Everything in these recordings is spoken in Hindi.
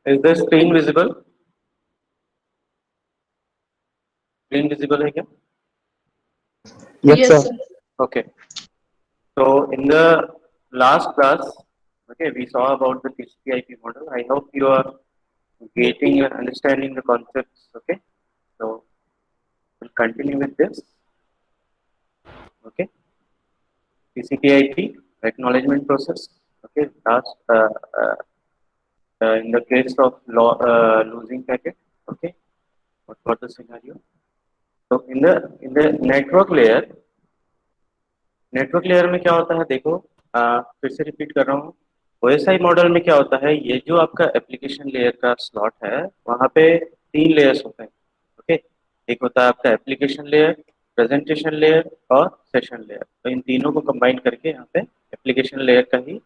Is the screen visible? Screen visible है क्या? Yes, Yes, sir. sir. Okay. So in the last class, okay, we saw about the TCP/IP model. I hope you are getting and understanding the concepts. Okay. So we'll continue with this. Okay. TCP/IP acknowledgement process. Okay. Last in the case of losing packet. Okay. What was the scenario? So in the network layer में क्या होता है देखो, फिर से रिपीट कर रहा हूँ। ओएसआई मॉडल में क्या होता है, ये जो आपका एप्लीकेशन लेयर का स्लॉट है वहाँ पे तीन लेयर्स होते हैं। ओके, एक होता है आपका एप्लीकेशन लेयर, प्रेजेंटेशन लेयर और सेशन लेयर। तो इन तीनों को कंबाइन करके यहाँ पे एप्लीकेशन लेयर का ही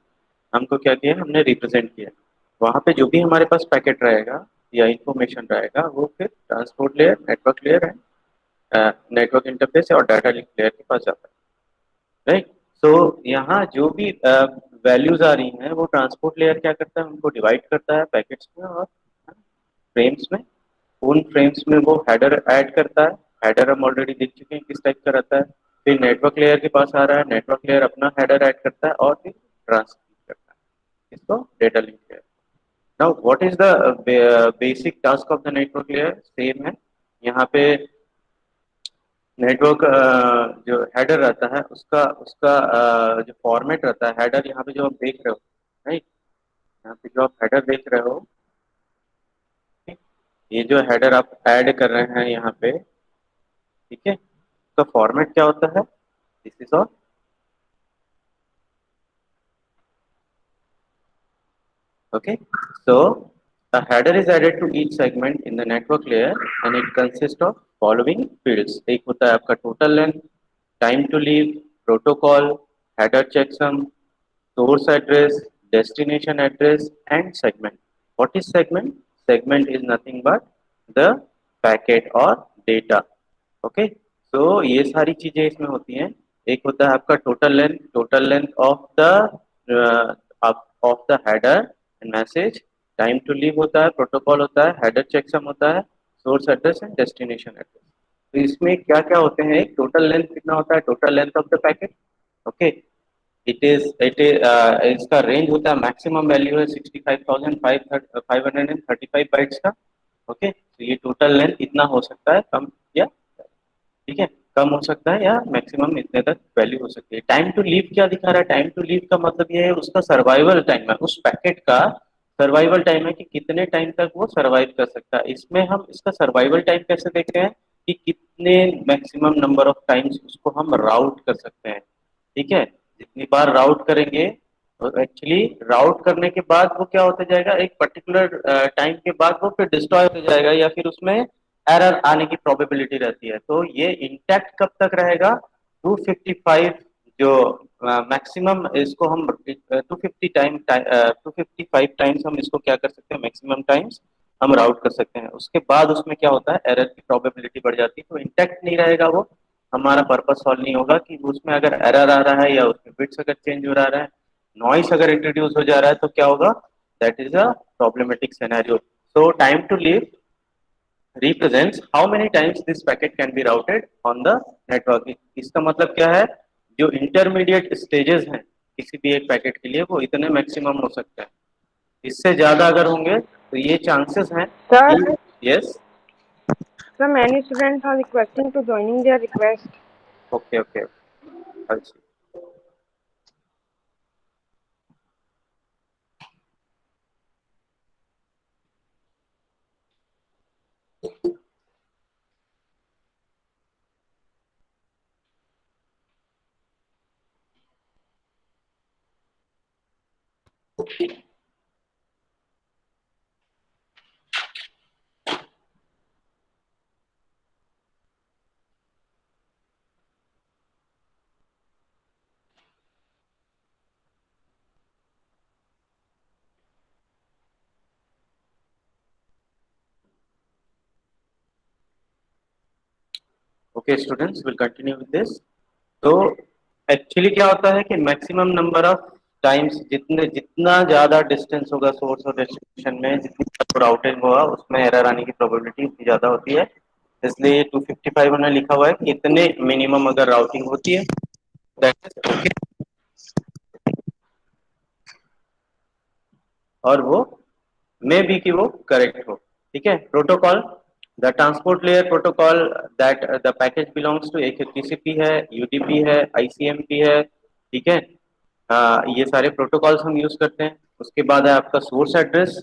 हमको क्या किया, हमने रिप्रेजेंट किया। वहाँ पे जो भी हमारे पास पैकेट रहेगा या इंफॉर्मेशन रहेगा वो फिर ट्रांसपोर्ट लेयर, नेटवर्क लेयर है, नेटवर्क इंटरफेस और डाटा लिंक लेयर के पास जाता है। राइट। सो यहाँ जो भी वैल्यूज आ रही हैं वो ट्रांसपोर्ट लेयर क्या करता है, उनको डिवाइड करता है पैकेट्स में और फ्रेम्स में। उन फ्रेम्स में वो हेडर ऐड करता है। हेडर हम ऑलरेडी देख चुके हैं किस टाइप का रहता है। फिर नेटवर्क लेयर के पास आ रहा है, नेटवर्क लेयर अपना हेडर ऐड करता है और फिर ट्रांसमिट करता है इसको data link layer. Now what is the basic task of the network layer, same है यहाँ पे। नेटवर्क जो हेडर रहता है उसका उसका जो फॉर्मेट रहता है हेडर, यहाँ पे जो आप देख रहे हो, राइट, यहाँ पे जो आप हेडर देख रहे हो, ठीक? ये जो हेडर आप ऐड कर रहे हैं यहाँ पे, ठीक है, उसका फॉर्मेट क्या होता है, this is all. Okay, so a header is added to each segment in the network layer and it consists of following fields. एक होता है आपका total length, time to leave, protocol, header checksum, source address, destination address and segment. What is segment? Segment is nothing but the packet or data. Okay, so ये सारी चीजें इसमें होती हैं। एक होता है आपका total length of the header and message, time to live होता है, प्रोटोकॉल होता है, हेडर चेकसम होता है, source address and destination address. तो इसमें क्या क्या होते हैं, एक टोटल लेंथ कितना होता है, total length of the packet. Okay, it is इसका रेंज होता है, मैक्सिमम वैल्यू है 65,535 बाइट्स का। ओके, तो ये टोटल लेंथ इतना हो सकता है, कम या ठीक है, कम हो सकता है या मैक्सिमम इतने तक वैल्यू हो सकती है। टाइम टू लीव क्या दिखा रहा है, टाइम टू लीव का मतलब ये है उसका सर्वाइवल टाइम है, उस पैकेट का सर्वाइवल टाइम है कि कितने टाइम तक वो सर्वाइव कर सकता है। इसमें हम इसका सर्वाइवल टाइम कैसे देखते हैं कि कितने मैक्सिमम नंबर ऑफ टाइम्स उसको हम राउट कर सकते हैं। ठीक है, जितनी बार राउट करेंगे, तो एक्चुअली राउट करने के बाद वो क्या होता जाएगा, एक पर्टिकुलर टाइम के बाद वो फिर डिस्ट्रॉय हो जाएगा या फिर उसमें एरर आने की प्रोबेबिलिटी रहती है। तो ये इंटैक्ट कब तक रहेगा, 255 जो मैक्सिमम इसको हम 255 टाइम्स हम इसको क्या कर सकते हैं, मैक्सिमम टाइम्स हम राउट कर सकते हैं। उसके बाद उसमें क्या होता है, एरर की प्रोबेबिलिटी बढ़ जाती है, तो इंटैक्ट नहीं रहेगा वो, हमारा पर्पस सॉल्व नहीं होगा कि उसमें अगर एरर आ रहा है या उसमें बिट्स अगर चेंज हो रहा है, नॉइस अगर इंट्रोड्यूस हो जा रहा है तो क्या होगा, that is a problematic scenario. So time to live represents how many times this packet can be routed on the network। इसका मतलब क्या है, जो इंटरमीडिएट स्टेजेस हैं किसी भी एक पैकेट के लिए वो इतने मैक्सिमम हो सकते हैं। इससे ज्यादा अगर होंगे तो ये चांसेस हैं Sir, कि yes. sir, many students are requesting to joining their request. Okay okay, अच्छा okay students, will continue with this. तो एक्चुअली क्या होता है कि मैक्सिमम नंबर ऑफ टाइम्स जितना ज़्यादा डिस्टेंस होगा सोर्स और डेस्टिनेशन में, जितनी राउटिंग होगा उसमें एरर आने की प्रोबेबिलिटी उतनी ज़्यादा होती है। इसलिए 255 में लिखा हुआ है कि इतने मिनिमम अगर राउटिंग होती है दैट इज ओके, और वो मे बी कि वो करेक्ट हो। ठीक है। Protocol, the transport layer protocol that the package belongs to, एक टीसीपी है, यूडीपी है, आईसीएमपी है। ठीक है। ये सारे प्रोटोकॉल्स हम यूज करते हैं। उसके बाद है आपका सोर्स एड्रेस।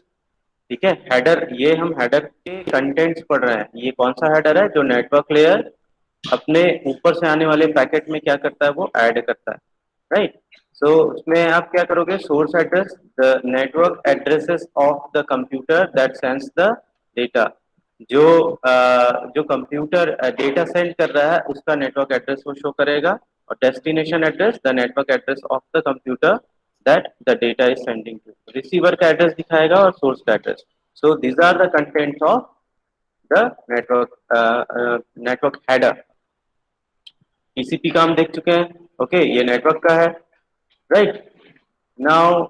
ठीक है। हेडर, ये हम हेडर के कंटेंट्स पढ़ रहे हैं। ये कौन सा हेडर है? जो नेटवर्क लेयर अपने ऊपर से आने वाले पैकेट में क्या करता है, वो ऐड करता है। राइट। सो उसमें आप क्या करोगे? Source address, the network addresses of the computer that sends the data. जो जो कंप्यूटर डेटा सेंड कर रहा है उसका नेटवर्क एड्रेस वो शो करेगा। और destination address, the network address of the computer that the data is sending to. Receiver का एड्रेस दिखाएगा और सोर्स का address. So these are the contents of the network header. TCP का हम देख चुके हैं। ओके, ये नेटवर्क का है। राइट। नाउ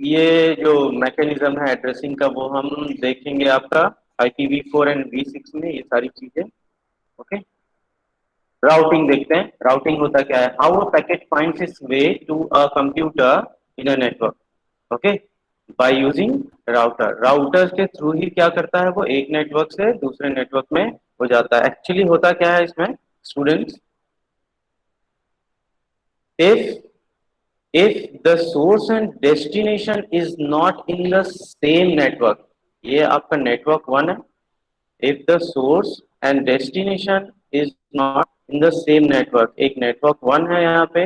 ये जो मैकेनिज्म है एड्रेसिंग का वो हम देखेंगे आपका IPv4 एंड V6 में, ये सारी चीजें। ओके। राउटिंग देखते हैं। राउटिंग होता क्या है? How a packet finds its way to a computer in a network. Okay, by using router. Router के थ्रू ही क्या करता है वो? एक नेटवर्क से दूसरे नेटवर्क में हो जाता है। एक्चुअली होता क्या है इसमें students? if if the source and destination is not in the same network, ये आपका नेटवर्क वन है। if the source and destination is not in the same network, एक नेटवर्क वन है यहाँ पे,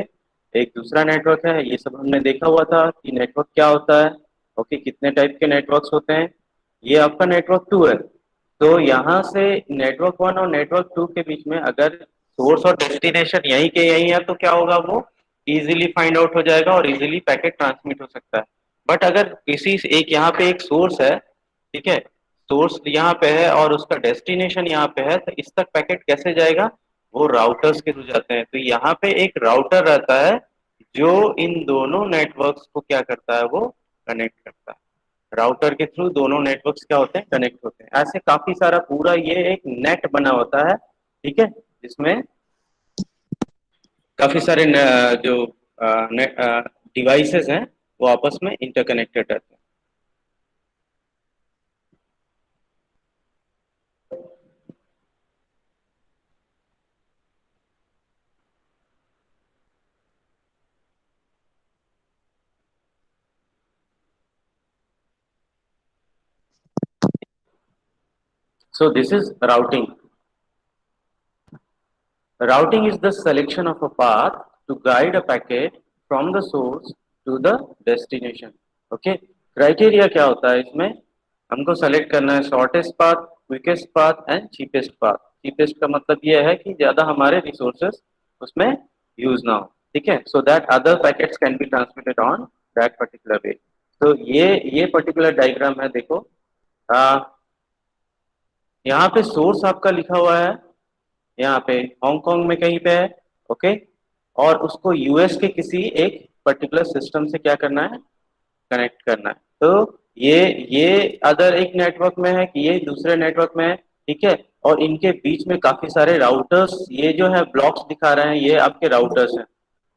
एक दूसरा नेटवर्क है। ये सब हमने देखा हुआ था कि नेटवर्क क्या होता है। ओके, कितने टाइप के नेटवर्क्स होते हैं। ये आपका नेटवर्क टू है। तो यहाँ से नेटवर्क वन और नेटवर्क टू के बीच में अगर सोर्स और डेस्टिनेशन यहीं के यहीं है तो क्या होगा? वो इजीली फाइंड आउट हो जाएगा और इजीली पैकेट ट्रांसमिट हो सकता है। बट अगर किसी एक यहाँ पे एक सोर्स है, ठीक है, सोर्स यहाँ पे है और उसका डेस्टिनेशन यहाँ पे है, तो इस तक पैकेट कैसे जाएगा? वो राउटर्स के थ्रू जाते हैं। तो यहाँ पे एक राउटर रहता है जो इन दोनों नेटवर्क्स को क्या करता है? वो कनेक्ट करता है। राउटर के थ्रू दोनों नेटवर्क्स क्या होते हैं? कनेक्ट होते हैं। ऐसे काफी सारा पूरा ये एक नेट बना होता है। ठीक है, जिसमें काफी सारे जो डिवाइसेस हैं वो आपस में इंटरकनेक्टेड रहते हैं। So this is routing. Routing is the selection of a path to guide a packet from the source to the destination. Okay, criteria क्या होता है इसमें? हमको सेलेक्ट करना है shortest path, quickest path and cheapest path. Cheapest का मतलब ये है कि ज्यादा हमारे रिसोर्सेस उसमें यूज ना हो। ठीक है, so that other packets can be transmitted on that particular way. तो ये पर्टिकुलर डायग्राम है। देखो, यहाँ पे सोर्स आपका लिखा हुआ है, यहाँ पे हांगकांग में कहीं पे है। ओके, और उसको यूएस के किसी एक पर्टिकुलर सिस्टम से क्या करना है? कनेक्ट करना है। तो ये अदर एक नेटवर्क में है कि ये दूसरे नेटवर्क में है। ठीक है, और इनके बीच में काफी सारे राउटर्स, ये जो है ब्लॉक्स दिखा रहे हैं, ये आपके राउटर्स हैं।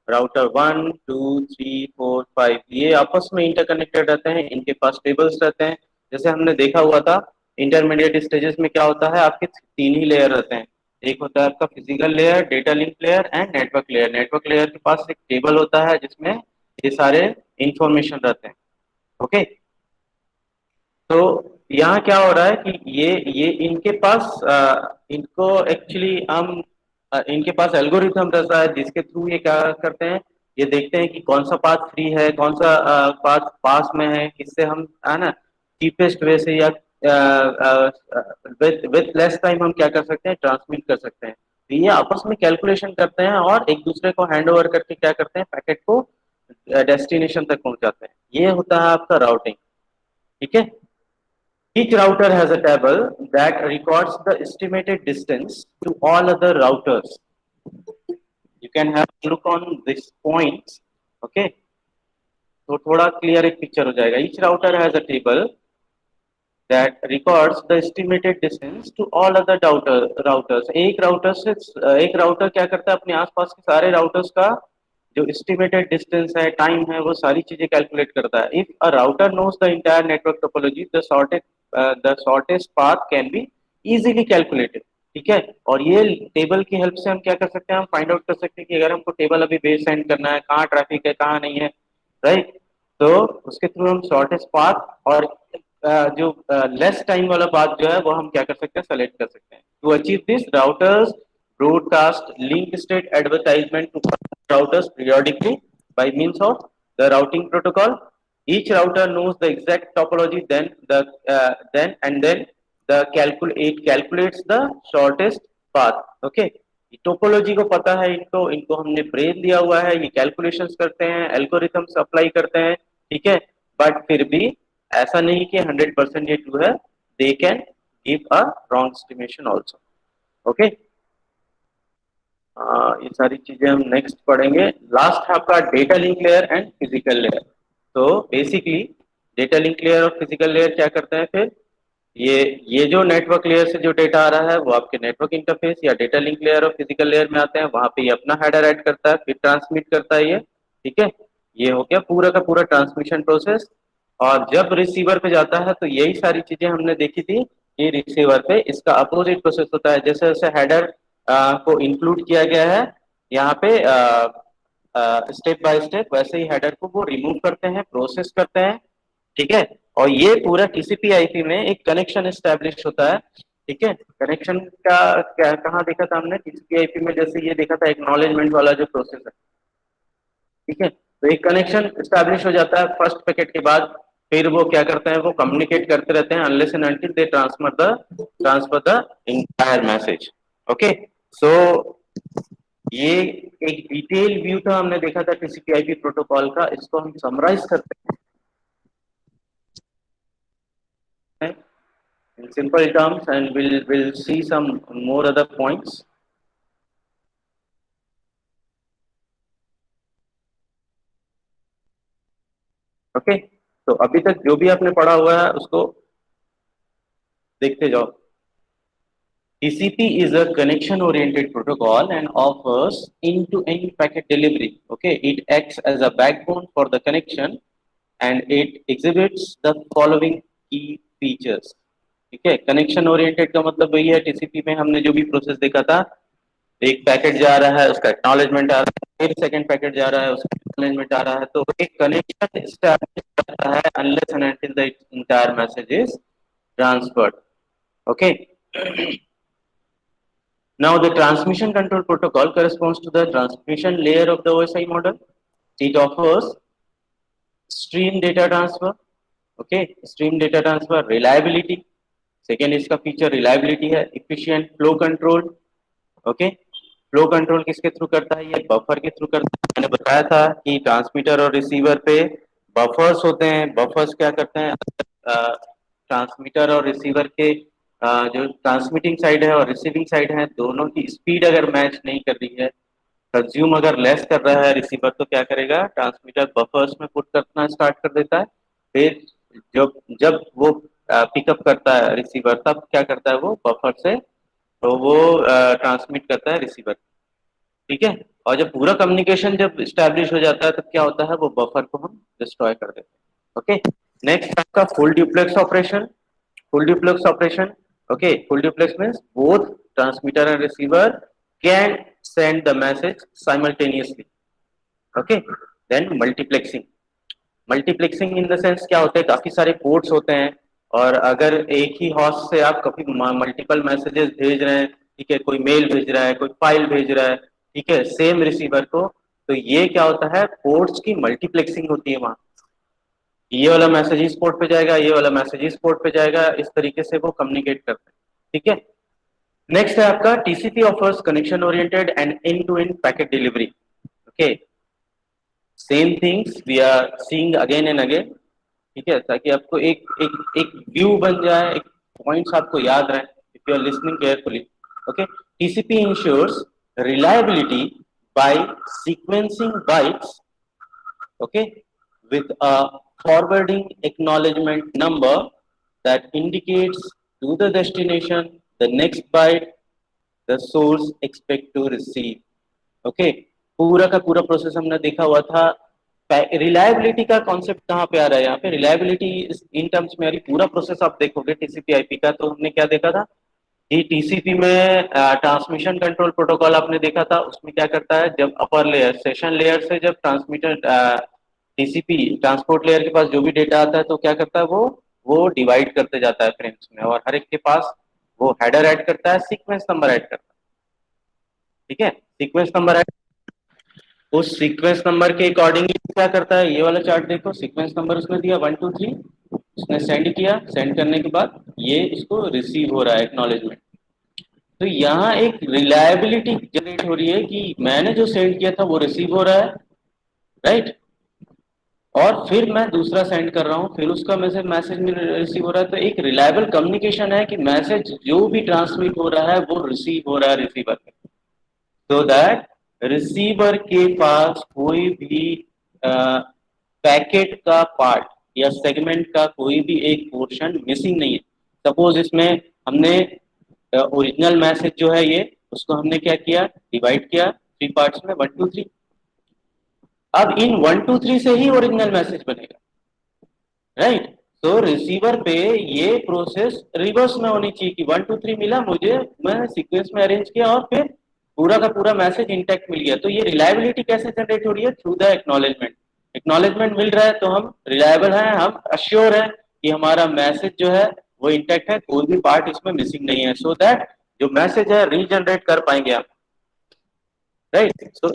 राउटर 1 2 3 4 5 ये आपस में इंटरकनेक्टेड रहते हैं। इनके पास टेबल्स रहते हैं। जैसे हमने देखा हुआ था इंटरमीडिएट स्टेजेस में क्या होता है, आपके तीन ही लेयर रहते हैं। एक होता है आपका physical layer, data link layer and network layer. Network layer के पास एक टेबल होता है जिसमें ये सारे इंफॉर्मेशन रहते हैं। ओके, तो यहाँ क्या हो रहा है कि ये इनके पास इनको एक्चुअली हम इनके पास एल्गोरिथम रहता है जिसके थ्रू ये क्या करते हैं? ये देखते हैं कि कौन सा पाथ फ्री है, कौन सा पाथ पास में है, किससे हम है ना चीपेस्ट वे से या विथ लेस टाइम हम क्या कर सकते हैं? ट्रांसमिट कर सकते हैं। तो ये आपस में कैलकुलेशन करते हैं और एक दूसरे को हैंड ओवर करके क्या करते हैं? पैकेट को डेस्टिनेशन तक पहुंचाते हैं। ये होता है आपका राउटिंग। ठीक है, each router has a table that records the estimated distance to all other routers. You can have a look on these points. Okay, तो थोड़ा क्लियर एक पिक्चर हो जाएगा। Each router has a table that records the estimated distance to all other routers। एक राउटर क्या करता है, अपने आसपास के सारे राउटर्स का जो एस्टिमेटेड डिस्टेंस है, टाइम है, वो सारी चीजें कैलकुलेट करता है। If a router knows the entire network topology, the shortest path can be easily calculated. ठीक है, और ये टेबल की हेल्प से हम क्या कर सकते हैं, हम फाइंड आउट कर सकते हैं कि अगर हमको टेबल अभी बेस सेंड करना है, कहाँ ट्रैफिक है, कहाँ नहीं है, राइट। तो उसके थ्रू हम शॉर्टेस्ट पाथ और जो लेस टाइम वाला बात जो है वो हम क्या कर सकते हैं, सेलेक्ट कर सकते हैं। To achieve this, routers broadcast link state advertisement to routers periodically by means of the routing protocol। Each router knows the exact topology, then the it calculates the shortest path। okay, topology को पता है इनको, हमने ब्रेन दिया हुआ है, ये कैलकुलेशंस करते हैं, एल्गोरिथम्स अप्लाई करते हैं। ठीक है, बट फिर भी ऐसा नहीं कि 100% ये ट्रू है, they can give a wrong estimation also. Okay, ये सारी चीजें हम नेक्स्ट पढ़ेंगे। लास्ट है आपका data link layer and physical layer. तो बेसिकली डेटा लिंक लेयर और फिजिकल लेयर क्या करते हैं, फिर ये जो नेटवर्क लेयर से जो डेटा आ रहा है वो आपके नेटवर्क इंटरफेस या डेटा लिंक लेयर और फिजिकल लेयर में आते हैं, वहां पे ये अपना हेडर ऐड करता है, फिर ट्रांसमिट करता है ये। ठीक है, ये हो गया पूरा का पूरा ट्रांसमिशन प्रोसेस। और जब रिसीवर पे जाता है तो यही सारी चीजें हमने देखी थी कि रिसीवर पे इसका अपोजिट प्रोसेस होता है। जैसे जैसे हेडर को इंक्लूड किया गया है यहाँ पे स्टेप बाय स्टेप, वैसे ही हेडर को वो रिमूव करते हैं, प्रोसेस करते हैं। ठीक है, और ये पूरा टीसीपी आईपी में एक कनेक्शन एस्टेब्लिश होता है। ठीक है, कनेक्शन का क्या कहाँ देखा था हमने, टीसीपी आईपी में जैसे ये देखा था एक्नॉलेजमेंट वाला जो प्रोसेस है। ठीक है, तो एक कनेक्शन एस्टेब्लिश हो जाता है फर्स्ट पैकेट के बाद, फिर वो क्या करते हैं, वो कम्युनिकेट करते रहते हैं unless and until they transfer the entire message. Okay, so ये एक डिटेल व्यू था, हमने देखा था टीसीपी आईपी प्रोटोकॉल का। इसको हम समराइज करते हैं in simple terms and we'll see some more other points। Okay, तो अभी तक जो भी आपने पढ़ा हुआ है उसको देखते जाओ। TCP is a connection oriented protocol and offers end-to-end packet delivery। okay, it acts as a backbone for the connection and it exhibits the following key features। ठीक है, कनेक्शन ओरिएंटेड का मतलब वही है, टीसीपी में हमने जो भी प्रोसेस देखा था, एक पैकेट जा रहा है, उसका एक्नॉलेजमेंट आ रहा है, फिर सेकंड पैकेट जा रहा है, उसका एक्नॉलेजमेंट आ रहा है, तो एक कनेक्शन एस्टैब्लिश करता है unless and until the entire message is transferred. Okay, now the transmission control protocol corresponds to the transmission layer of the OSI model। it offers stream data transfer। okay, stream data transfer, reliability, second इसका फीचर रिलायबिलिटी है, efficient flow control. Okay, flow control किसके थ्रू करता है, ये बफर के थ्रू करता है। मैंने बताया था कि ट्रांसमीटर और रिसीवर पे बफर्स होते हैं। बफर्स क्या करते हैं, ट्रांसमीटर और रिसीवर के जो ट्रांसमिटिंग साइड है और रिसीविंग साइड है, दोनों की स्पीड अगर मैच नहीं कर रही है, कंज्यूम अगर लेस कर रहा है रिसीवर, तो क्या करेगा, ट्रांसमीटर बफर्स में पुट करना स्टार्ट कर देता है। फिर जब जब वो पिकअप करता है रिसीवर, तब क्या करता है, वो बफर से तो वो ट्रांसमिट करता है रिसीवर। ठीक है, और जब पूरा कम्युनिकेशन जब स्टैब्लिश हो जाता है, तब क्या होता है, वो बफर को हम डिस्ट्रॉय कर देते हैं। ओके, नेक्स्ट आपका full duplex operation. Full duplex operation, okay, full duplex means both transmitter and receiver can send the message simultaneously। okay, then multiplexing। Multiplexing in the sense क्या होता है, काफी सारे पोर्ट्स होते हैं और अगर एक ही हॉस्ट से आप काफी मल्टीपल मैसेजेस भेज रहे हैं, ठीक है, कोई मेल भेज रहा है, कोई फाइल भेज रहा है, ठीक है, सेम रिसीवर को, तो ये क्या होता है, पोर्ट्स की मल्टीप्लेक्सिंग होती है वहां। ये वाला मैसेज इस पोर्ट पे जाएगा, ये वाला मैसेज इस पोर्ट पे जाएगा, इस तरीके से वो कम्युनिकेट करते हैं। ठीक है, नेक्स्ट है आपका TCP offers connection oriented and end to end packet delivery. Okay, same things we are seeing again and again. ठीक है, ताकि आपको एक एक एक व्यू बन जाए, एक पॉइंट्स आपको याद रहे if you are listening carefully. Okay, TCP ensures reliability by sequencing bytes, okay, with a forwarding acknowledgement number that indicates to the destination the next byte the source expect to receive. Okay, पूरा का पूरा प्रोसेस हमने देखा हुआ था। रिलायबिलिटी का कॉन्सेप्ट कहाँ पे आ रहा है यहाँ पे? रिलायबिलिटी इन टर्म्स में, पूरा प्रोसेस आप देखोगे टीसीपी आईपी का, तो हमने क्या देखा था कि टीसीपी में ट्रांसमिशन कंट्रोल प्रोटोकॉल आपने देखा था। उसमें क्या करता है, जब अपर लेयर सेशन लेयर से जब ट्रांसमीटर टीसीपी ट्रांसपोर्ट लेयर के पास जो भी डेटा आता है तो क्या करता है, वो डिवाइड करते जाता है फ्रेम्स में, और हर एक के पास वो हेडर ऐड करता है, सीक्वेंस नंबर ऐड करता है। ठीक है, सीक्वेंस नंबर ऐड, उस सीक्वेंस नंबर के अकॉर्डिंगली क्या करता है, ये वाला चार्ट देखो, सीक्वेंस नंबर उसने दिया 1 2 3, उसने सेंड किया, सेंड करने के बाद ये इसको रिसीव हो रहा है एक्नॉलेजमेंट। तो यहाँ एक रिलायबिलिटी जनरेट हो रही है कि मैंने जो सेंड किया था वो रिसीव हो रहा है, राइट, और फिर मैं दूसरा सेंड कर रहा हूँ, फिर उसका मैसेज रिसीव हो रहा है। तो एक रिलायबल कम्युनिकेशन है कि मैसेज जो भी ट्रांसमिट हो रहा है वो रिसीव हो रहा है रिसीवर पे, सो दैट रिसीवर के पास कोई भी पैकेट का पार्ट या सेगमेंट का कोई भी एक पोर्शन मिसिंग नहीं है। सपोज इसमें हमने ओरिजिनल मैसेज जो है ये, उसको हमने क्या किया, डिवाइड किया 3 पार्ट्स में, 1 2 3। अब इन 1 2 3 से ही ओरिजिनल मैसेज बनेगा, राइट। तो रिसीवर पे ये प्रोसेस रिवर्स में होनी चाहिए कि 1 2 3 मिला मुझे, मैंने सीक्वेंस में अरेंज किया और फिर पूरा का पूरा मैसेज इंटैक्ट मिल गया। तो ये रिलायबिलिटी कैसे जनरेट हो रही है? Through the acknowledgement. एक्नॉलेजमेंट मिल रहा है तो हम रिलायबल हैं, हम अश्योर है कि हमारा मैसेज जो है वो इंटैक्ट है, कोई भी पार्ट इसमें मिसिंग नहीं है, सो दैट जो मैसेज है रीजनरेट कर पाएंगे आप, राइट। सो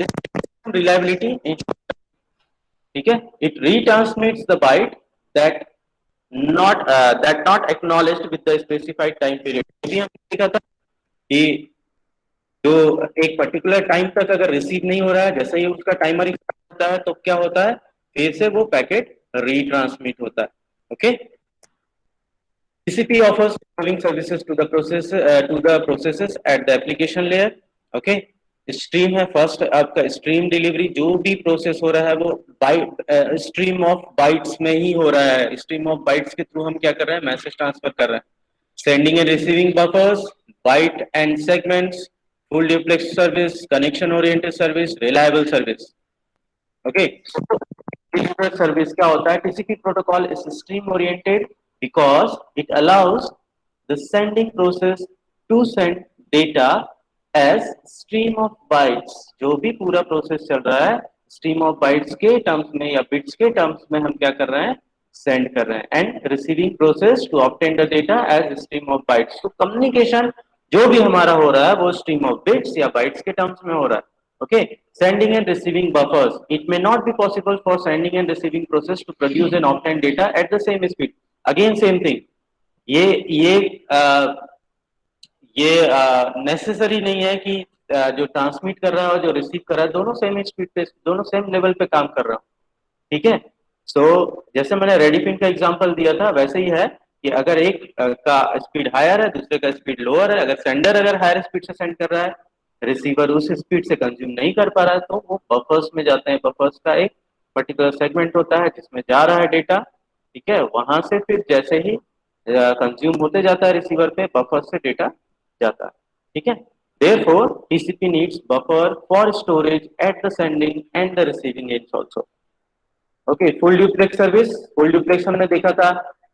रिलायबिलिटी, ठीक है, it retransmits the byte that not acknowledged with the specified time period। अभी हमने देखा था कि जो एक पर्टिकुलर टाइम तक अगर रिसीव नहीं हो रहा है, जैसे ही उसका टाइमर होता है तो क्या होता है, फिर से वो पैकेट रीट्रांसमिट होता है। Okay, TCP offers following services to the processes at the application layer। Okay, stream है फर्स्ट आपका, स्ट्रीम डिलीवरी, जो भी प्रोसेस हो रहा है वो बाइट स्ट्रीम ऑफ बाइट्स में ही हो रहा है। स्ट्रीम ऑफ बाइट्स के थ्रू हम क्या कर रहे हैं, मैसेज ट्रांसफर कर रहे हैं। Sending and receiving buffers, byte and segments, full duplex service, connection oriented service, reliable service. Okay, service क्या होता है? TCP protocol is stream oriented because it allows the sending process to send data as stream of bytes। जो भी पूरा प्रोसेस चल रहा है स्ट्रीम ऑफ बाइट्स के टर्म्स में या बिट्स के टर्म्स में हम क्या कर रहे हैं, सेंड कर रहे हैं। And receiving process to obtain the data as stream of bytes. तो कम्युनिकेशन जो भी हमारा हो रहा है वो स्ट्रीम ऑफ बिट्स या बाइट्स के टर्म्स में हो रहा है। Okay, sending and receiving buffers. It may not be possible for sending and receiving process to produce and obtain data at the same speed। Again same thing, ये नेसेसरी नहीं है कि जो ट्रांसमिट कर रहा है और जो रिसीव कर रहा है दोनों सेम स्पीड पे, दोनों सेम लेवल पे काम कर रहा हो। ठीक है, सो जैसे मैंने रेडीपिन का एग्जांपल दिया था वैसे ही है कि अगर एक का स्पीड हायर है दूसरे का स्पीड लोअर है, अगर सेंडर अगर हायर स्पीड से सेंड कर रहा है, रिसीवर उस स्पीड से कंज्यूम नहीं कर पा रहा है, तो वो बफर्स में जाते हैं। बफर्स का एक पर्टिकुलर सेगमेंट होता है जिसमें जा रहा है डेटा, ठीक है, वहां से फिर जैसे ही कंज्यूम होते जाता है रिसीवर पे, बफर से डेटा जाता है। ठीक है, therefore TCP needs buffer for storage at the sending and the receiving ends also। Okay, full duplex service, full duplex हमने देखा था,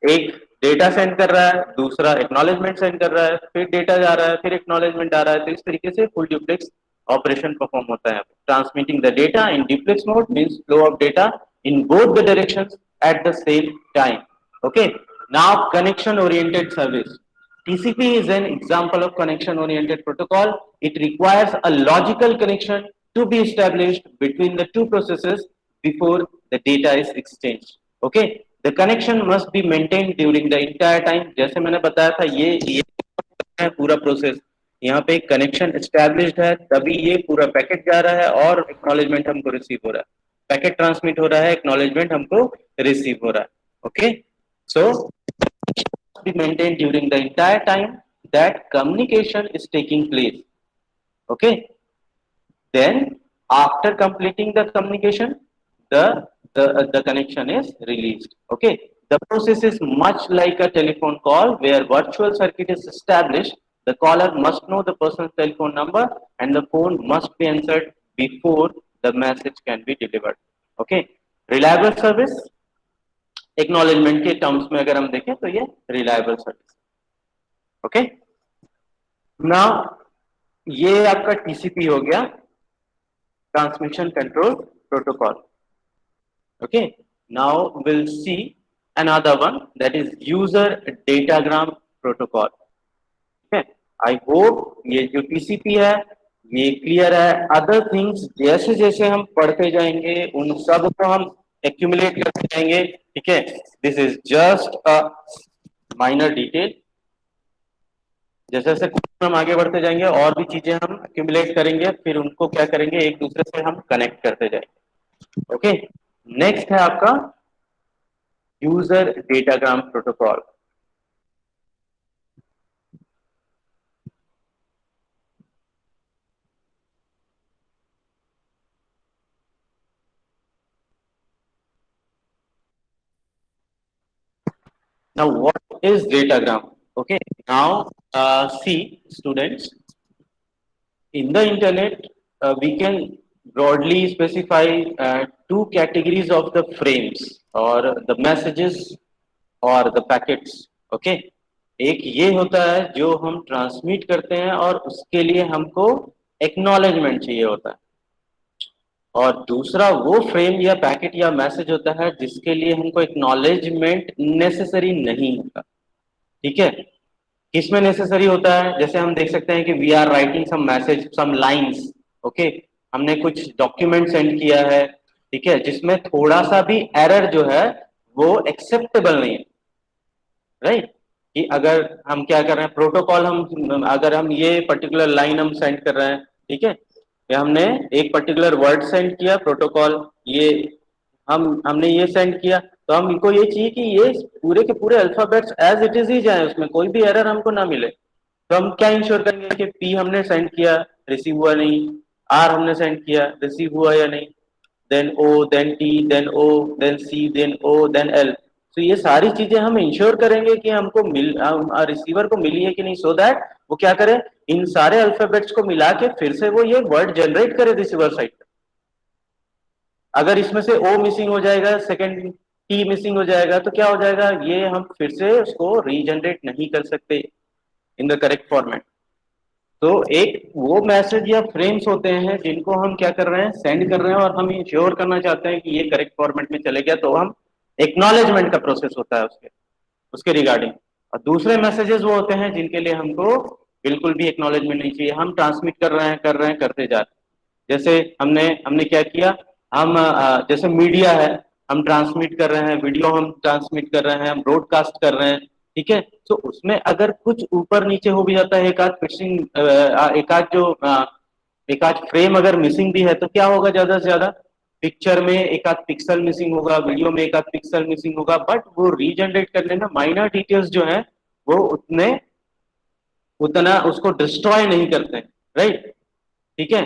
एक डेटा सेंड कर रहा है, दूसरा एक्नॉलेजमेंट सेंड कर रहा है, फिर डेटा जा रहा है, फिर एक्नॉलेजमेंट आ रहा है। तो इस तरीके से फुल ड्यूप्लेक्स ऑपरेशन परफॉर्म होता है। Transmitting the data in duplex mode means flow of data in both the directions at the same time। Okay, now connection oriented service। TCP is an example of connection oriented protocol। It requires a logical connection to be established between the two processes before the data is exchanged। Okay, the connection must be maintained during the entire time। जैसे मैंने बताया था ये है पूरा प्रोसेस, यहाँ पे एक कनेक्शन एस्टैब्लिश्ड है तभी ये पूरा पैकेट जा रहा है और एक्नॉलेजमेंट हमको रिसीव हो रहा है, पैकेट ट्रांसमिट हो रहा है, एक्नॉलेजमेंट हमको रिसीव हो रहा है। Okay, so be maintained during the entire time that communication is taking place। okay, then after completing the communication the the connection is released. Okay, the process is much like a telephone call where virtual circuit is established. The caller must know the person's telephone number and the phone must be answered before the message can be delivered. Okay, reliable service acknowledgement के टर्म्स में अगर हम देखें तो ये रिलायबल सर्विस. ओके, नाउ ये आपका टीसीपी हो गया, transmission control protocol. Okay, now will see another one that is user datagram protocol. Okay, I hope ये जो टीसीपी है ये क्लियर है. अदर थिंग्स जैसे जैसे हम पढ़ते जाएंगे उन सब को हम एक्यूमुलेट करते जाएंगे. ठीक है, this is just a minor detail. जैसे जैसे हम आगे बढ़ते जाएंगे और भी चीजें हम एक्यूमुलेट करेंगे, फिर उनको क्या करेंगे एक दूसरे से हम कनेक्ट करते जाएंगे. ओके, नेक्स्ट है आपका user datagram protocol. Now, what is datagram? Okay, now see, students, in the internet, we can broadly specify two categories of the frames or the messages or the packets. Okay, एक ये होता है जो हम ट्रांसमिट करते हैं और उसके लिए हमको एक्नॉलेजमेंट चाहिए होता है, और दूसरा वो फ्रेम या पैकेट या मैसेज होता है जिसके लिए हमको एक्नॉलेजमेंट नेसेसरी नहीं होता. ठीक है, किसमें नेसेसरी होता है? जैसे हम देख सकते हैं कि we are writing some message, some lines. Okay, हमने कुछ डॉक्यूमेंट सेंड किया है, ठीक है, जिसमें थोड़ा सा भी एरर जो है वो एक्सेप्टेबल नहीं है. राइट, कि अगर हम क्या कर रहे हैं प्रोटोकॉल, हम अगर हम ये पर्टिकुलर लाइन हम सेंड कर रहे हैं, ठीक है, या हमने एक पर्टिकुलर वर्ड सेंड किया प्रोटोकॉल, ये हमने ये सेंड किया, तो हमको ये चाहिए कि ये पूरे के पूरे अल्फाबेट्स एज इट इज ही जाए, उसमें कोई भी एरर हमको ना मिले. तो हम क्या इंश्योर करेंगे कि पी हमने सेंड किया, रिसीव हुआ नहीं, आर हमने सेंड किया, रिसीव हुआ या नहीं, देन ओ, देन टी, देन ओ, देन सी, देन ओ, देन एल. तो ये सारी चीजें हम इंश्योर करेंगे कि हमको रिसीवर को मिली है कि नहीं, सो दैट वो क्या करे, इन सारे अल्फाबेट्स को मिला के फिर से वो ये वर्ड जनरेट करे रिसीवर साइड पे. अगर इसमें से ओ मिसिंग हो जाएगा, सेकंड टी मिसिंग हो जाएगा, तो क्या हो जाएगा, ये हम फिर से उसको रीजनरेट नहीं कर सकते इन द करेक्ट फॉर्मेट. तो एक वो मैसेज या फ्रेम्स होते हैं जिनको हम क्या कर रहे हैं, सेंड कर रहे हैं, और हम इंश्योर करना चाहते हैं कि ये करेक्ट फॉर्मेट में चले गया, तो हम एक्नॉलेजमेंट का प्रोसेस होता है उसके रिगार्डिंग. और दूसरे मैसेजेस वो होते हैं जिनके लिए हमको बिल्कुल भी एक्नॉलेजमेंट नहीं चाहिए, हम ट्रांसमिट कर रहे हैं करते जा रहे हैं. जैसे हमने क्या किया, हम जैसे मीडिया है, हम ट्रांसमिट कर रहे हैं, वीडियो हम ट्रांसमिट कर रहे हैं, हम ब्रॉडकास्ट कर रहे हैं. ठीक है, तो उसमें अगर कुछ ऊपर नीचे हो भी जाता है, एक आध फ्रेम अगर मिसिंग भी है, तो क्या होगा, ज्यादा से ज्यादा पिक्चर में एक आध पिक्सल मिसिंग होगा, वीडियो में एक आध पिक्सल मिसिंग होगा, बट वो रीजनरेट करने में माइनर डिटेल्स जो है वो उतना उसको डिस्ट्रॉय नहीं करते. राइट, ठीक है,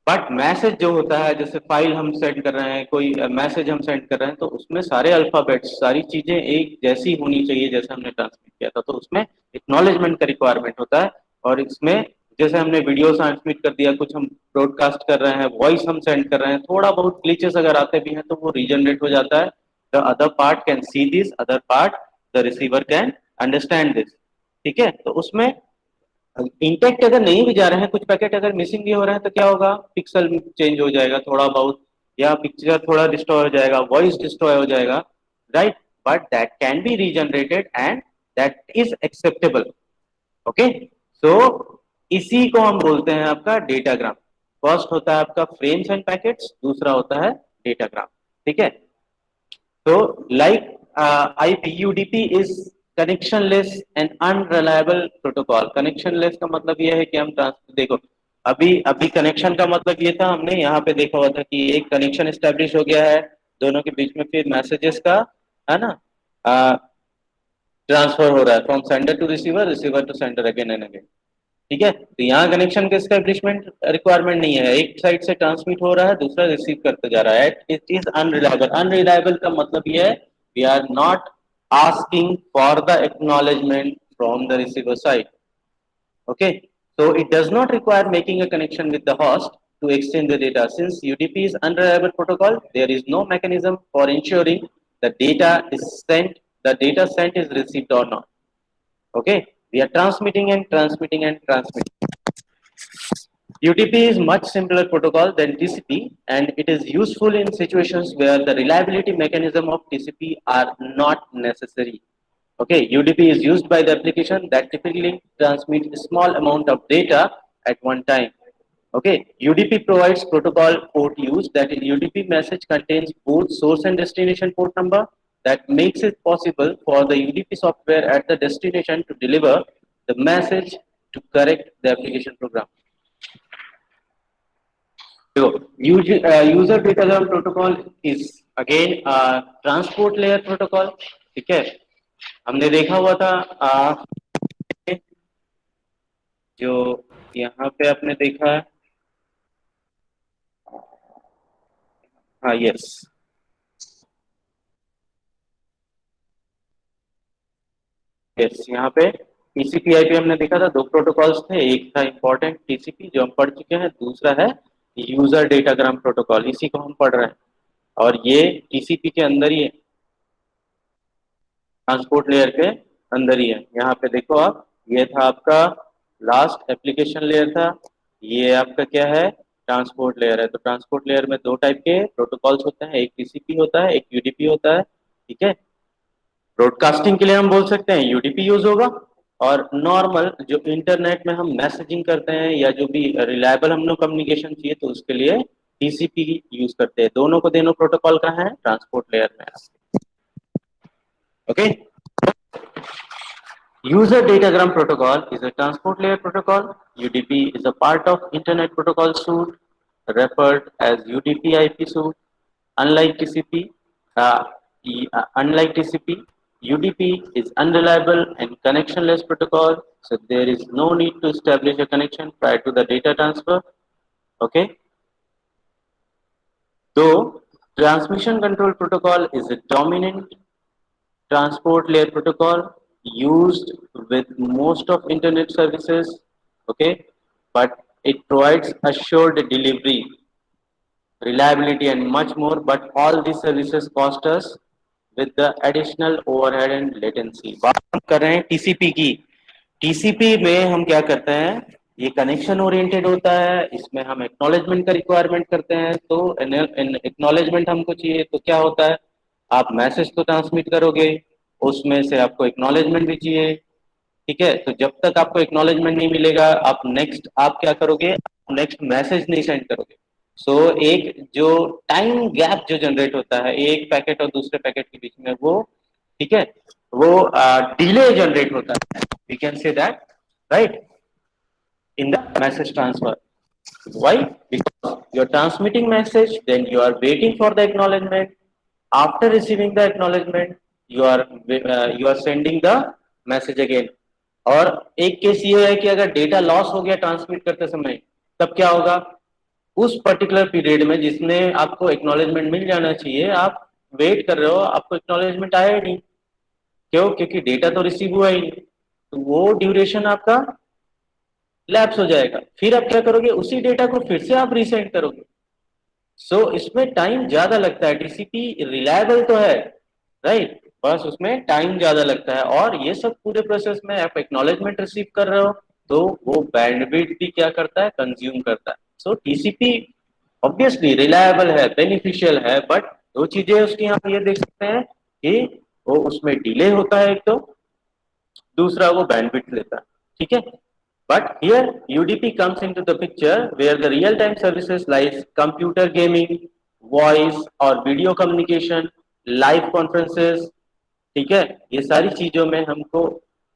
बट मैसेज जो होता है, जैसे फाइल हम सेंड कर रहे हैं, कोई मैसेज हम सेंड कर रहे हैं, तो उसमें सारे अल्फाबेट्स, सारी चीजें एक जैसी होनी चाहिए जैसे हमने ट्रांसमिट किया था, तो उसमें एक्नॉलेजमेंट का रिक्वायरमेंट होता है. और इसमें जैसे हमने वीडियो ट्रांसमिट कर दिया, कुछ हम ब्रॉडकास्ट कर रहे हैं, वॉइस हम सेंड कर रहे हैं, थोड़ा बहुत ग्लिचेस अगर आते भी हैं तो वो रीजनरेट हो जाता है. The other part can see this, other part the receiver can understand this. ठीक है, तो उसमें इंटेक्ट अगर नहीं भी जा रहे हैं, कुछ पैकेट अगर मिसिंग भी हो रहे हैं, तो क्या होगा, पिक्सल चेंज हो जाएगा थोड़ा बहुत, या पिक्चर थोड़ा डिस्ट्रॉय हो जाएगा, वॉइस डिस्ट्रॉय हो जाएगा. Right, but that can be regenerated and that is acceptable. Okay, so इसी को हम बोलते हैं आपका डेटाग्राम. फर्स्ट होता है आपका फ्रेम्स एंड पैकेट्स, दूसरा होता है डेटाग्राम. ठीक है, तो like IPUDP is connectionless and unreliable protocol. Connectionless का मतलब यह है कि हम देखो, अभी अभी कनेक्शन का मतलब ये था, हमने यहाँ पे देखा हुआ था कि एक कनेक्शन एस्टेब्लिश हो गया है दोनों के बीच में, फिर मैसेजेस का, है ना, ट्रांसफर हो रहा है from sender to receiver, receiver to sender, again and again. ठीक है, तो यहाँ कनेक्शन के एस्टेब्लिशमेंट रिक्वायरमेंट नहीं है, एक साइड से ट्रांसमिट हो रहा है, दूसरा रिसीव करते जा रहा है, इट इज अनरिलायबल। अनरिलायबल का मतलब ये है we are not asking for the acknowledgement from the receiver side. Okay, so it does not require making a connection with the host to exchange the data. Since UDP is unreliable protocol, there is no mechanism for ensuring the data is sent, the data sent is received or not. Okay, we are transmitting and transmitting and transmitting. UDP is much simpler protocol than TCP, and it is useful in situations where the reliability mechanism of TCP are not necessary. Okay, UDP is used by the application that typically transmit a small amount of data at one time. Okay, UDP provides protocol port use, that is UDP message contains both source and destination port number, that makes it possible for the UDP software at the destination to deliver the message to correct the application program. So, user datagram protocol is again a transport layer protocol. ठीक है, हमने देखा हुआ था जो यहाँ पे आपने देखा है, हाँ यस, यस यहाँ पे टीसीपी आईपी हमने देखा था, दो प्रोटोकॉल्स थे, एक था इंपॉर्टेंट टीसीपी जो हम पढ़ चुके हैं, दूसरा है यूजर डेटाग्राम प्रोटोकॉल, इसी को हम पढ़ रहे हैं और ये टीसीपी के अंदर ही है, ट्रांसपोर्ट लेयर के अंदर ही है। यहाँ पे देखो आप, ये था आपका लास्ट एप्लीकेशन लेयर था, ये आपका क्या है ट्रांसपोर्ट लेयर है। तो ट्रांसपोर्ट लेयर में दो टाइप के प्रोटोकॉल्स होते हैं, एक टीसीपी होता है, एक यूडीपी होता है। ठीक है, ब्रॉडकास्टिंग के लिए हम बोल सकते हैं यूडीपी यूज होगा, और नॉर्मल जो इंटरनेट में हम मैसेजिंग करते हैं या जो भी रिलायबल हम लोग कम्युनिकेशन चाहिए तो उसके लिए टीसीपी यूज करते हैं। दोनों को दोनों प्रोटोकॉल कहाँ है, ट्रांसपोर्ट लेयर में। Okay, user datagram protocol is a transport layer protocol. UDP is a part of internet protocol suite referred as UDP IP suite. Unlike TCP, UDP is unreliable and connectionless protocol, so there is no need to establish a connection prior to the data transfer. Okay, though transmission control protocol is a dominant transport layer protocol used with most of internet services, okay, but it provides assured delivery, reliability and much more, but all these services cost us with the additional overhead and latency. बात हम कर रहे हैं टीसीपी की। टीसीपी में हम क्या करते हैं, ये कनेक्शन ओरिएंटेड होता है, इसमें हम एक्नॉलेजमेंट का रिक्वायरमेंट करते हैं। तो एक्नॉलेजमेंट हमको चाहिए तो क्या होता है, आप मैसेज तो ट्रांसमिट करोगे, उसमें से आपको एक्नॉलेजमेंट भी चाहिए। ठीक है, तो जब तक आपको एक्नॉलेजमेंट नहीं मिलेगा आप क्या करोगे, नेक्स्ट मैसेज नहीं सेंड करोगे। सो एक जो टाइम गैप जो जनरेट होता है एक पैकेट और दूसरे पैकेट के बीच में, वो ठीक है वो डिले जनरेट होता है, we can say that right in the message transfer. Why? Because you are transmitting message, then you are waiting for the acknowledgement. After receiving the acknowledgement, you are sending the message again. और एक केस ये है कि अगर डेटा लॉस हो गया ट्रांसमिट करते समय, तब क्या होगा, उस पर्टिकुलर पीरियड में जिसने आपको एक्नॉलेजमेंट मिल जाना चाहिए, आप वेट कर रहे हो, आपको एक्नॉलेजमेंट आया ही नहीं। क्यों? क्योंकि डेटा तो रिसीव हुआ ही नहीं, तो वो ड्यूरेशन आपका लैप्स हो जाएगा। फिर आप क्या करोगे, उसी डेटा को फिर से आप रीसेंड करोगे। सो इसमें टाइम ज्यादा लगता है। टीसीपी रिलायबल तो है राइट, बस उसमें टाइम ज्यादा लगता है, और ये सब पूरे प्रोसेस में आप एक्नॉलेजमेंट रिसीव कर रहे हो तो वो बैंडविड्थ भी क्या करता है, कंज्यूम करता है। सो टीसीपी ऑब्वियसली रिलायबल है, बेनिफिशियल है, बट दो चीजें उसकी हम ये देख सकते हैं कि वो उसमें डिले होता है एक तो, दूसरा वो बैंडविड्थ लेता है। ठीक है, but here UDP comes into the picture where the real-time services like computer gaming, voice और video communication, live conferences, ठीक है, ये सारी चीजों में हमको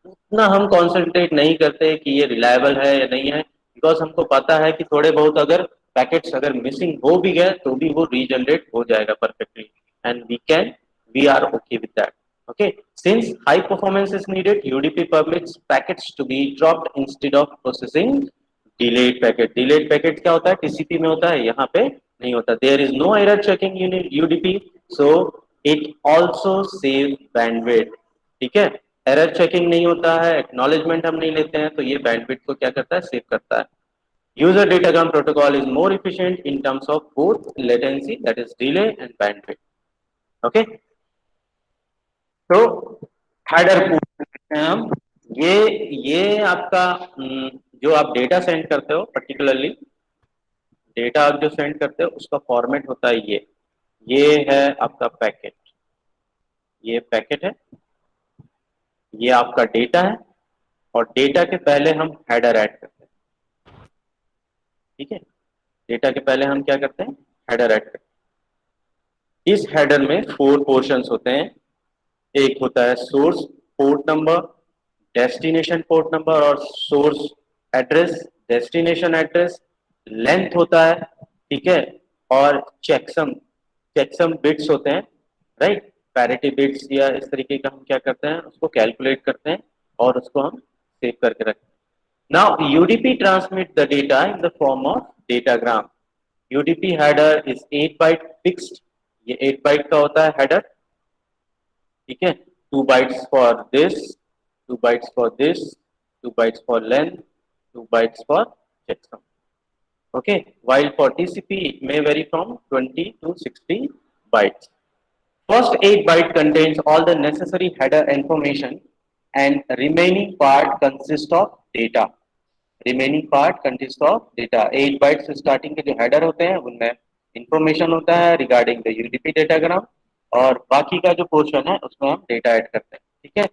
उतना हम कॉन्सेंट्रेट नहीं करते कि ये रिलायबल है या नहीं है, बिकॉज हमको पता है कि थोड़े बहुत अगर पैकेट्स अगर मिसिंग हो भी गए तो भी वो रीजनरेट हो जाएगा perfectly, and we are okay with that. Okay, since high performance is needed, UDP permits packets to be dropped instead of processing delayed packet. Delayed packet क्या होता है? TCP में होता है, यहाँ पे नहीं होता. There is no error checking in UDP, so it also save bandwidth. ठीक है, एरर चेकिंग नहीं होता है, एक्नॉलेजमेंट हम नहीं लेते हैं, तो ये बैंडविड्थ को क्या करता है? सेव करता है. User datagram protocol is more efficient in terms of both latency, that is delay, and bandwidth. Okay, तो हेडर पूछते हैं हम. ये आपका जो आप डेटा सेंड करते हो, पर्टिकुलरली डेटा आप जो सेंड करते हो उसका फॉर्मेट होता है ये है आपका पैकेट. ये पैकेट है, ये आपका डेटा है, और डेटा के पहले हम हेडर ऐड करते हैं. ठीक है, डेटा के पहले हम क्या करते हैं? हेडर ऐड करते हैं. इस हेडर में 4 पोर्शंस होते हैं. एक होता है source port number, destination port number और source address, destination address, length होता है. ठीक है, और चेकसम चेकसम बिट्स होते हैं, राइट. पैरिटी बिट्स या इस तरीके का हम क्या करते हैं? उसको कैलकुलेट करते हैं और उसको हम सेव करके रखते हैं. Now UDP transmit the data in the form of datagram. UDP header is 8 byte fixed. ये 8 बाइट का होता है हेडर. ठीक है, 2 bytes for this, 2 bytes for this, 2 bytes for length, 2 bytes for checksum. Okay, while for TCP it may vary from 20 to 60 bytes. First 8 byte contains all the necessary header information and remaining part consists of data. Remaining part consists of data. 8 bytes starting के जो header होते हैं उनमें information होता है regarding the UDP datagram, और बाकी का जो पोर्शन है उसमें हम डेटा ऐड करते हैं. ठीक है,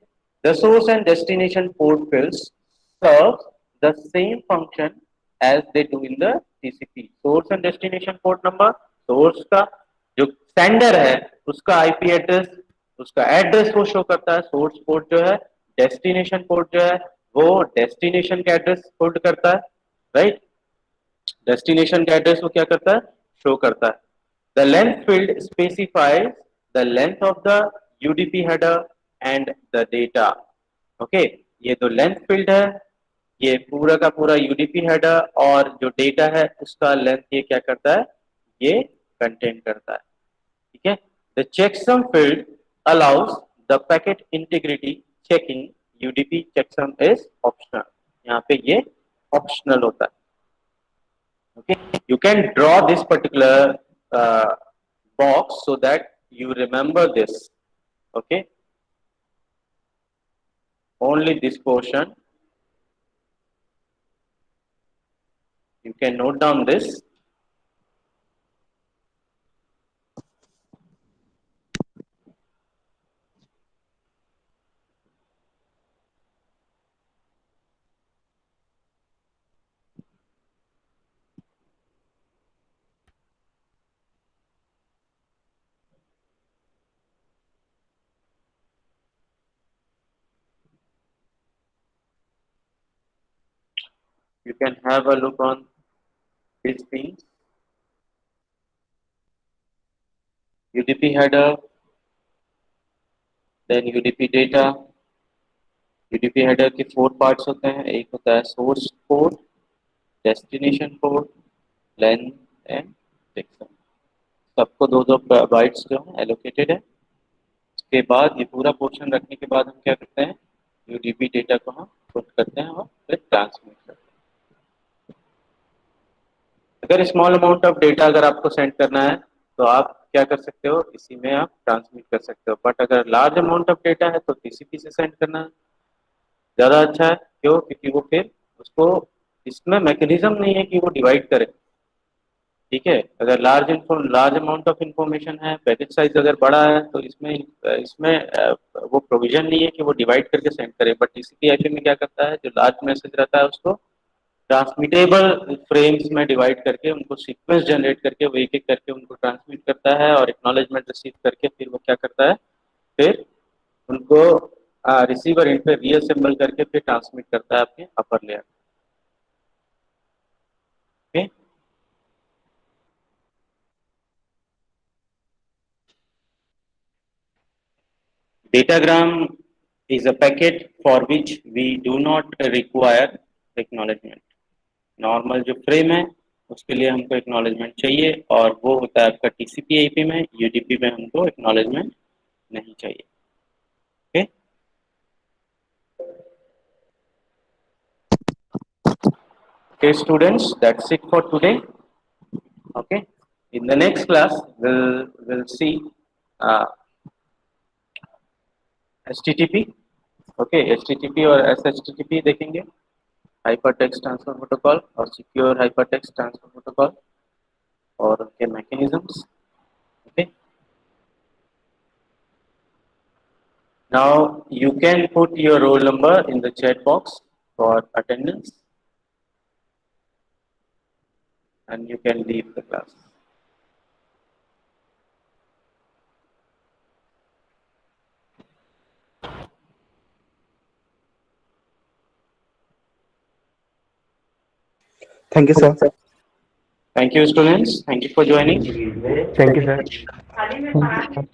the source and destination port fields serve the same function as they do in the TCP. Source and destination port number, source का जो सेंडर है उसका आईपी एड्रेस, उसका एड्रेस वो शो करता है. सोर्स पोर्ट जो है, डेस्टिनेशन पोर्ट जो है वो डेस्टिनेशन का एड्रेस होल्ड करता है, राइट. डेस्टिनेशन का एड्रेस वो क्या करता है? शो करता है. The length field specifies the length of the UDP header and the data. Okay, ये तो length field है, ये पूरा का पूरा UDP header, और जो data है उसका length ये क्या करता है? ये contain करता है. ठीक है, the checksum field allows the packet integrity checking. UDP checksum is optional. यहाँ पे ये optional होता है. Okay, you can draw this particular box so that you remember this. Okay, only this portion you can note down this. You can have a look on these things. UDP header, then UDP data. UDP header के 4 parts होते हैं. एक होता है source port, destination port, length and checksum. सबको 2-2 बाइट्स जो है एलोकेटेड है. उसके बाद ये पूरा पोर्शन रखने के बाद हम क्या करते हैं? यूडीपी डेटा को हम पुट करते हैं और फिर ट्रांसमिट करते हैं. अगर स्मॉल अमाउंट ऑफ डेटा अगर आपको सेंड करना है तो आप क्या कर सकते हो? इसी में आप ट्रांसमिट कर सकते हो. बट अगर लार्ज अमाउंट ऑफ डेटा है तो टीसीपी से सेंड करना ज़्यादा अच्छा है. क्यों? क्योंकि वो फिर उसको, इसमें मैकेनिज्म नहीं है कि वो डिवाइड करे. ठीक है, अगर लार्ज अमाउंट ऑफ इंफॉर्मेशन है, पैकेज साइज अगर बड़ा है, तो इसमें इसमें वो प्रोविजन नहीं है कि वो डिवाइड करके सेंड करे. बट टीसीपी आईपी में क्या करता है? जो लार्ज मैसेज रहता है उसको ट्रांसमिटेबल फ्रेम्स में डिवाइड करके उनको सीक्वेंस जनरेट करके वो एक एक करके उनको ट्रांसमिट करता है, और एक्नॉलेजमेंट रिसीव करके फिर वो क्या करता है? फिर उनको रिसीवर एंड पे रीअसेंबल करके फिर ट्रांसमिट करता है आपके upper layer. Okay, Datagram is a packet for which we do not require acknowledgement. Normal जो फ्रेम है उसके लिए हमको एक्नॉलेजमेंट चाहिए और वो होता है आपका टीसीपी आईपी में, यूडीपी में हमको एक्नॉलेजमेंट नहीं चाहिए. Okay. Okay students, that's it for today. Okay, in the next class we'll see HTTP. Okay, HTTP और SHTTP देखेंगे, hypertext transfer protocol और secure hypertext transfer protocol और उनके mechanisms. Okay, now you can put your roll number in the chat box for attendance and you can leave the class. Thank you, sir. Thank you students, thank you for joining. Thank you, sir.